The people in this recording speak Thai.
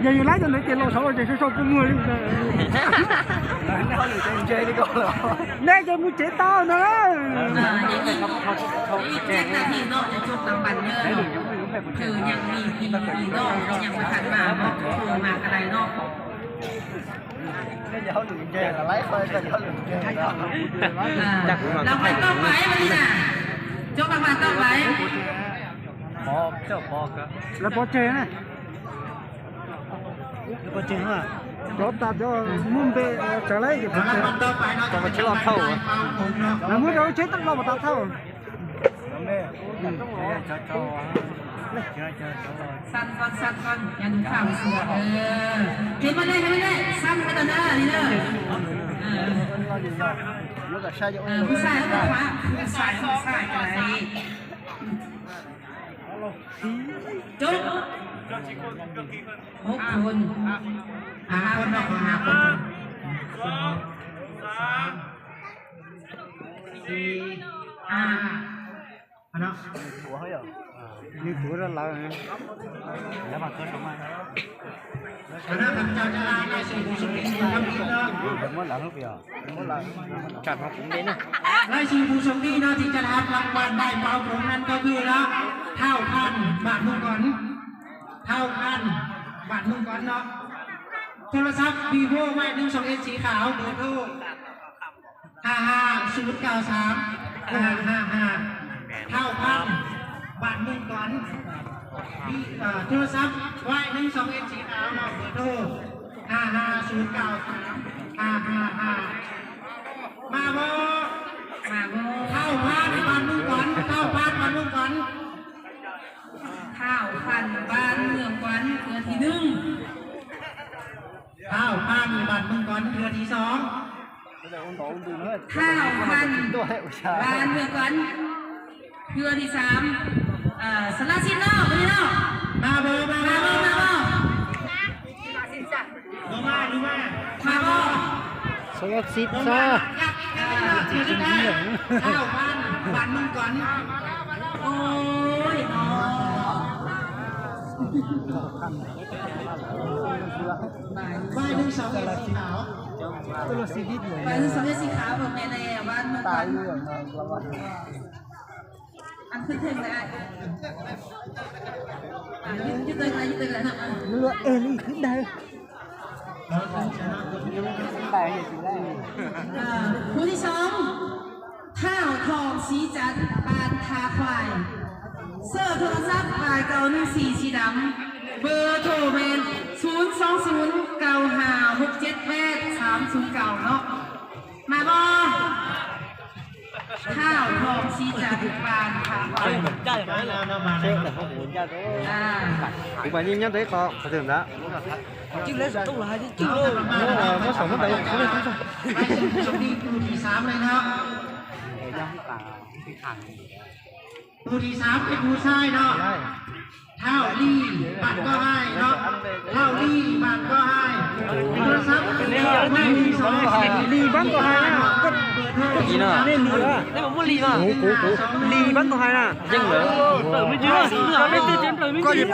giờ như lái cho nó tiền lô sáu rồi sẽ có người đi nó lười chơi đi con rồi đây cho mua chế to nữa chết là thì nóจะจุกตามบันเนอร์คือยังมีนอกยังไม่ทันมาเนาะคือมากระไดนอก cái gió lười chơi là lấy thôi cái gió lười chơi đó เราไปต้องไว้มาดิน่ะจกรางวัลต้องไว้ bò cho bò cả là bò chế này bò chơi hả cho ta cho muốn về trở lại thì phải còn mà chơi lọt thâu à là muốn đâu chết tất lo mà ta thâu สั้นก่อนอย่าดูข่าวเสือเก็บมาเลยสั้นไปตอนนั้นนี่เด้อผู้ชายเขาบอกว่าผู้ชายอะไรจุ๊บ6 คน5 คนเนาะ5 คน4 5เนาะ của hơi rồi đi tuổi ra lại để mà cơ sống ai คณะทำเจ้าจะลาในสิ่งที่สุดที่สุดทำดีเนาะ đừng có lặng lúc giờ đừng có lặng chặt nó cũng đến này รายชื่อผู้โชคดีเนาะที่จะรับรางวัลได้เป่าผมนั้นก็คือเนาะเท่าพันบาทมุ่งก่อนเท่าพันบาทมุ่งก่อนเนาะโทรศัพท์ vivo ไว้12S สีขาวเบอร์โทร55 093 555เท่าพันบาทมุ่งก่อนมีโทรศัพท์ไว้12S สีขาวเนาะเบอร์โทร55 093 555มาบ่เข้าพันบ้านเมืองก่อนเข้าพันบ้านเมืองก่อนข้าวพันบ้านเมืองก่อนเรือที่1ข้าวพันบ้านเมืองก่อนเรือที่2ข้าวพันบ้านเมืองก่อนเรือที่3สลาซินเนาะไปเนาะมาบ่số xịt xa ข้าวพันบ้านเมืองก่อนโอ้ยบ้าน1 2 สีขาว ตัวสีดิบเลย บ้าน1 2สีขาวแบบแม่ในบ้านเมืองก่อนอันขึ้นเทมได้ยืดเลยนะ เรือเอลี่ขึ้นได้ ผู้ที่2ข้าวทองสีจันทร์ปานทาควายเสื้อโทรศัพท์ปลาย914สีดำเบอร์โทรเมน02095678309เนาะมาบ่ข้าวทองสีจันทร์ปานทาควาย chơi mà chơi là không muốn ra đó cũng phải nhìn nhận thấy có thường đó chứ lấy ra đâu là hai chứ nó sống nó đây không lên không sao สวัสดีผู้ที่3เลยนะครับ ย่างป่าที่ขัง ผู้ที่3เป็นผู้ชายเนาะเท่าลี่บัตรก็ให้เนาะเท่าลี่บัตรก็ให้โทรศัพท์ไม่มี2 lì bắn của hai nè gì nữa nên lì đó đấy mà muốn lì mà lì bắn của hai nè dân nữa có gì